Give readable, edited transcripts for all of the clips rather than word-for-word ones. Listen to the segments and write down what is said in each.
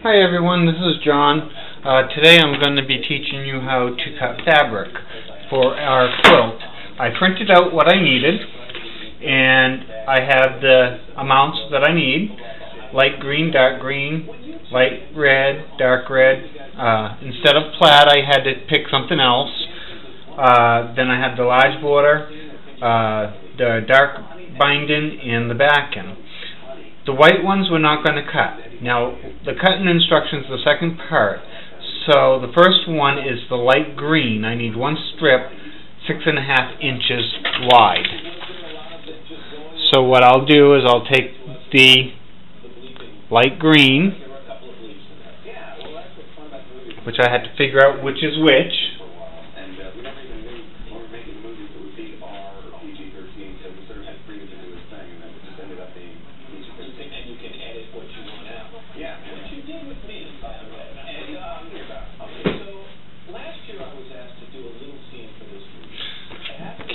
Hi everyone, this is John. Today I'm going to be teaching you how to cut fabric for our quilt. I printed out what I needed, and I have the amounts that I need: light green, light red, dark red. Instead of plaid, I had to pick something else. Then I had the large border, the dark binding, and the backing. The white ones we're not going to cut. Now, the cutting instructions are the second part. So the first one is the light green. I need one strip 6.5 inches wide. So what I'll do is I'll take the light green, which I had to figure out which is which.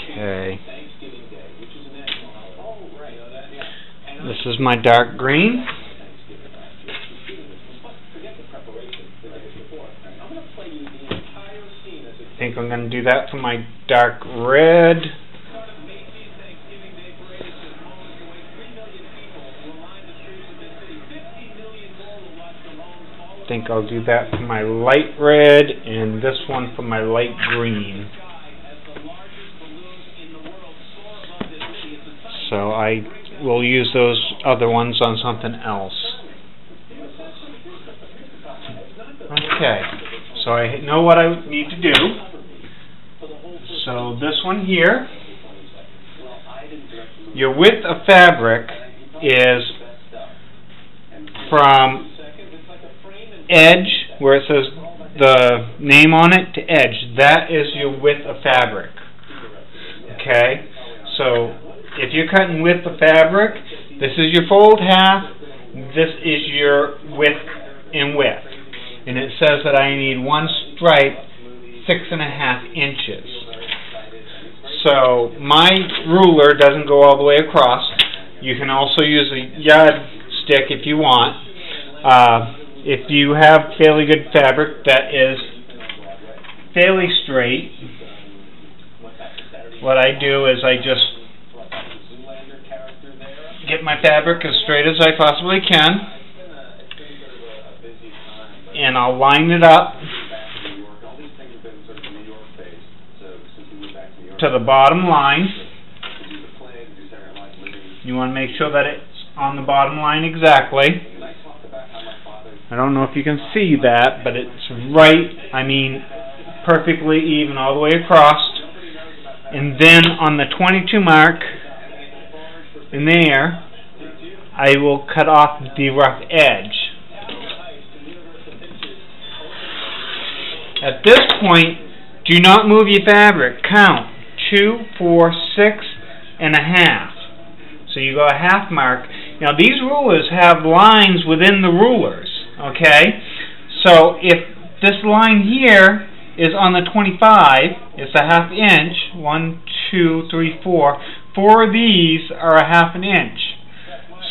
Okay. This is my dark green. I think I'm going to do that for my dark red. I think I'll do that for my light red, and this one for my light green. So I will use those other ones on something else. Okay, so I know what I need to do. So this one here, your width of fabric is from edge, where it says the name on it, to edge. That is your width of fabric. Okay, so if you're cutting width of fabric, this is your fold half, this is your width and width. And it says that I need one stripe 6.5 inches. So my ruler doesn't go all the way across. You can also use a yardstick if you want. If you have fairly good fabric that is fairly straight, what I do is I just get my fabric as straight as I possibly can, and I'll line it up to the bottom line. You want to make sure that it's on the bottom line exactly. I don't know if you can see that, but it's right, perfectly even all the way across. And then on the 22 mark, in there, I will cut off the rough edge. At this point, do not move your fabric. Count 2, 4, 6.5. So you go a half mark. Now these rulers have lines within the rulers. Okay? So if this line here is on the 25, it's a half inch. 1, 2, 3, 4. 4 of these are a half an inch.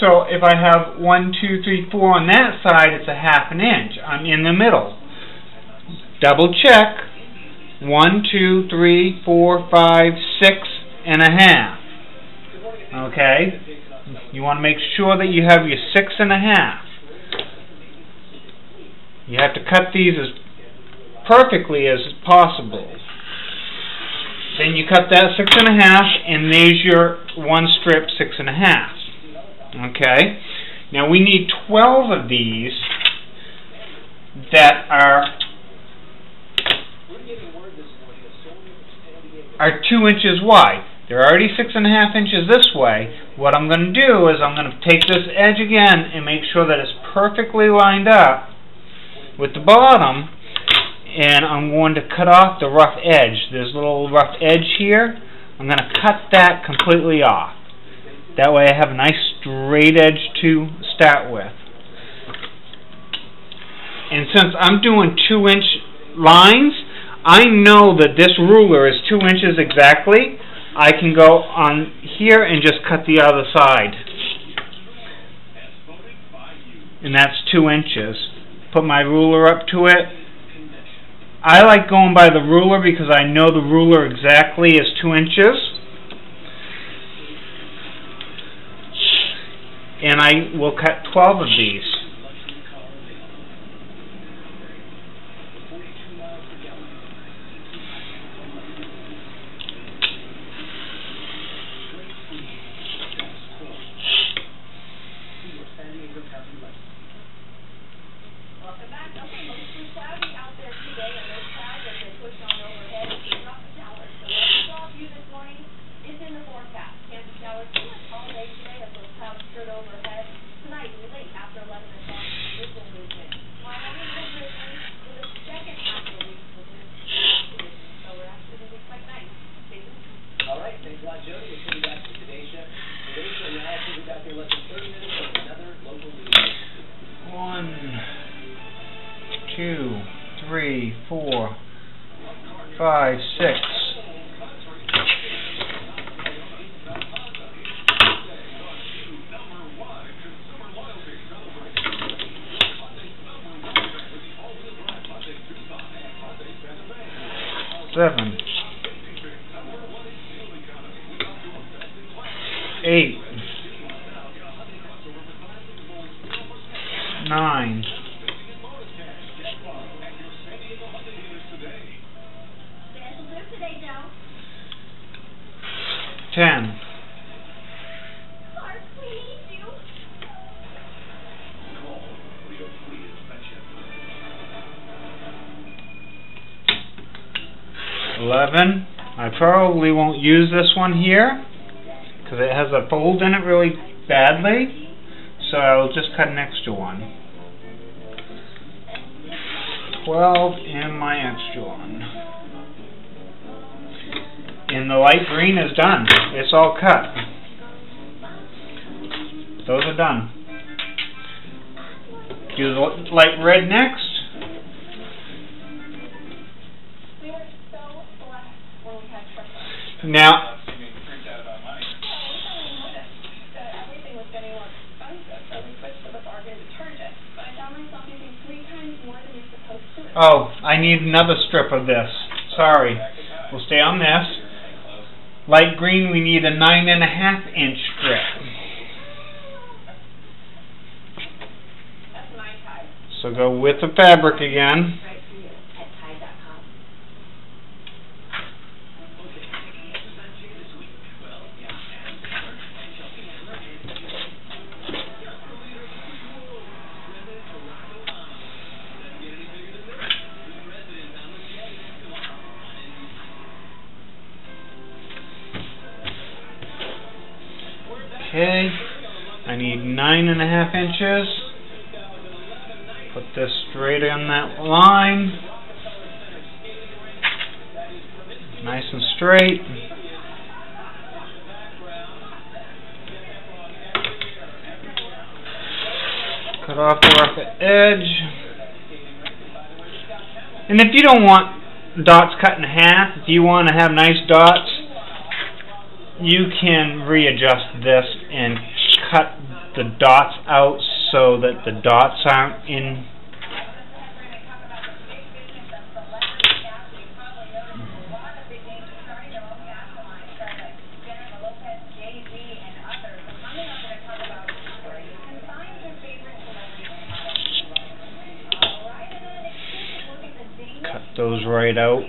So if I have 1, 2, 3, 4 on that side, it's a half an inch. I'm in the middle. Double check. 1, 2, 3, 4, 5, 6.5. Okay? You want to make sure that you have your 6.5. You have to cut these as perfectly as possible. Then you cut that 6.5, and there's your one strip 6.5. Okay? Now we need 12 of these that are 2 inches wide. They're already 6.5 inches this way. What I'm going to do is I'm going to take this edge again and make sure that it's perfectly lined up with the bottom, and I'm going to cut off the rough edge. There's a little rough edge here. I'm going to cut that completely off. That way I have a nice straight edge to start with. And since I'm doing 2-inch lines, I know that this ruler is 2 inches exactly. I can go on here and just cut the other side. And that's 2 inches. put my ruler up to it. I like going by the ruler because I know the ruler exactly is 2 inches. And I will cut 12 of these. One, 2, 3, 4, 5, 6. Seven, 8, 9, 10, 11. I probably won't use this one here because it has a fold in it really badly, so I'll just cut an extra one. 12 and my extra one. And the light green is done. It's all cut. Those are done. Do the light red next. Now, oh, I need another strip of this. Sorry. We'll stay on this. Light green, we need a 9.5 inch strip. So go with the fabric again. Okay, I need 9.5 inches. Put this straight on that line. Nice and straight. Cut off the rough edge. And if you don't want dots cut in half, if you want to have nice dots, you can readjust this and cut the dots out so that the dots aren't in. Cut those right out.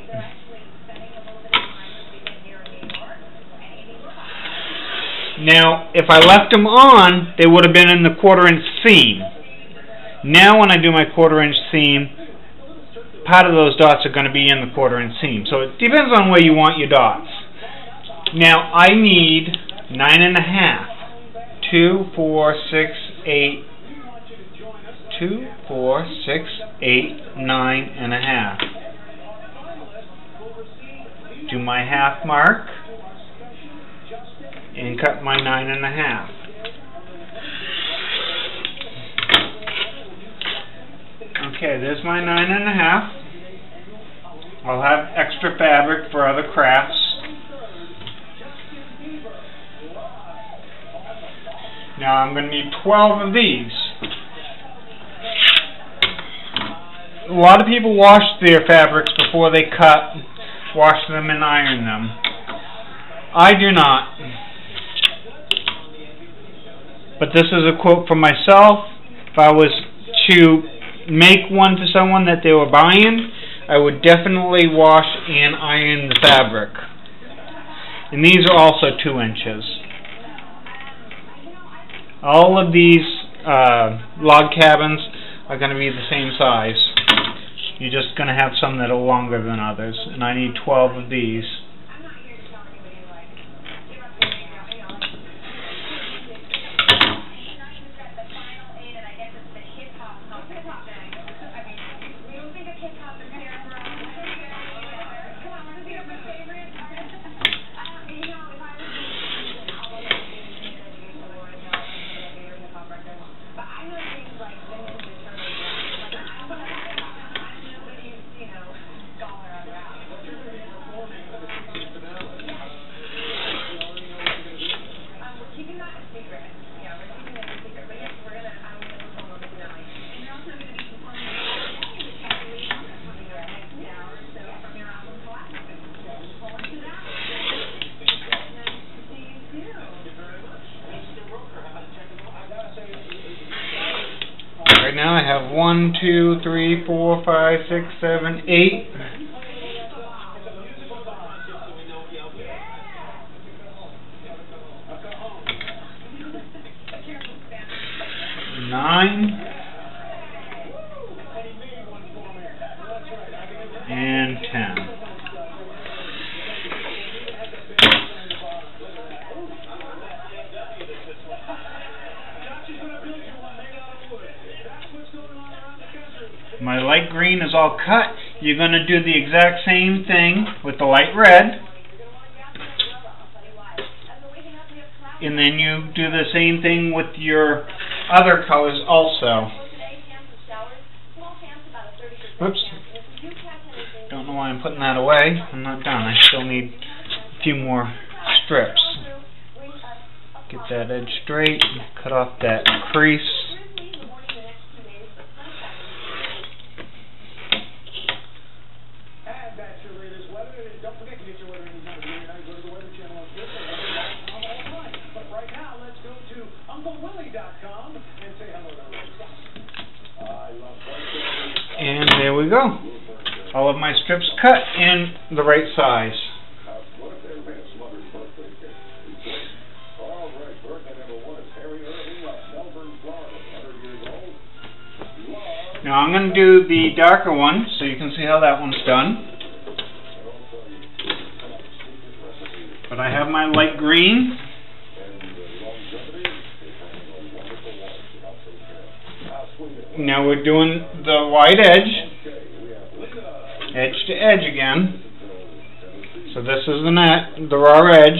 Now, if I left them on, they would have been in the 1/4 inch seam. Now when I do my 1/4 inch seam, part of those dots are going to be in the 1/4 inch seam. So it depends on where you want your dots. Now I need 9.5. 2, 4, 6, 8. 2, 4, 6, 8, 9.5. Do my half mark and cut my 9.5. Okay, there's my 9.5. I'll have extra fabric for other crafts. Now I'm going to need 12 of these. A lot of people wash their fabrics before they cut, wash them and iron them. I do not. But this is a quote from myself. If I was to make one to someone that they were buying, I would definitely wash and iron the fabric. And these are also 2 inches. All of these log cabins are going to be the same size. You're just going to have some that are longer than others. And I need 12 of these. Right now I have 1, 2, 3, 4, 5, 6, 7, 8. 9 and 10. My light green is all cut. You're going to do the exact same thing with the light red. And then you do the same thing with your other colors also. Whoops. Don't know why I'm putting that away. I'm not done. I still need a few more strips. Get that edge straight. Cut off that crease. And there we go. All of my strips cut in the right size. Now I'm going to do the darker one so you can see how that one's done. But I have my light green. Now we're doing the white edge to edge again. So this is the raw edge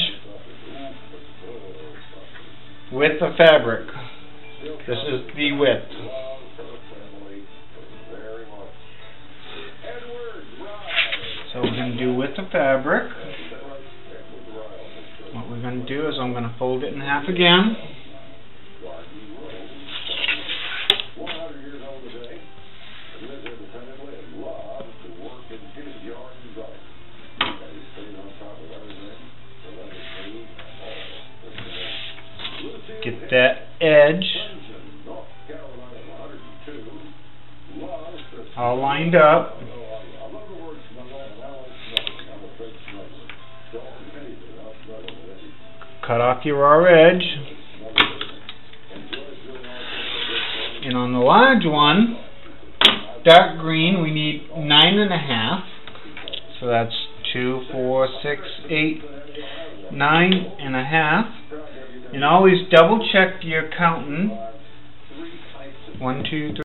with the fabric. This is the width. So we're going to do with the fabric. What we're going to do is I'm going to fold it in half again. Get that edge all lined up. Cut off your raw edge. And on the large one, dark green, we need 9.5. So that's 2, 4, 6, 8, 9.5. And always double check your counting. 1, 2, 3.